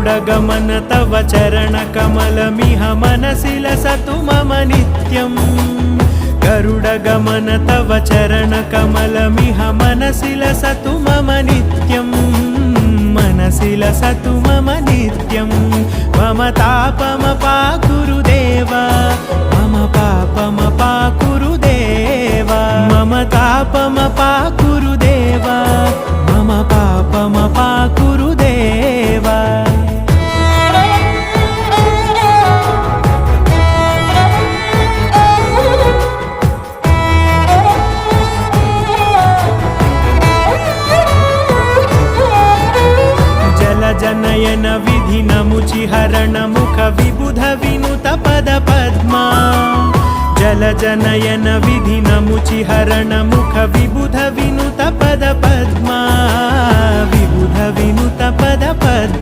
गरुडगमन तव चरणकमलमिह मनसि लसतु मम नित्यम् गरुडगमन तव चरणकमलमिह मनसि लसतु मम नित्यम् मनसि लसतु मम नित्यम् मम तापमपाकुरु देवा मम पापमपाकुरु देवा मम तापमपाकुरु देवा मम पापमपाकुरु देवा जनयन विधि नमुचिहरण मुख विबुध विनुत पद पद्मा जल जनयन विधि नमुचिहरण मुख विबुध विनुत पद पद्मा विबुध विनुत पद पद्मा।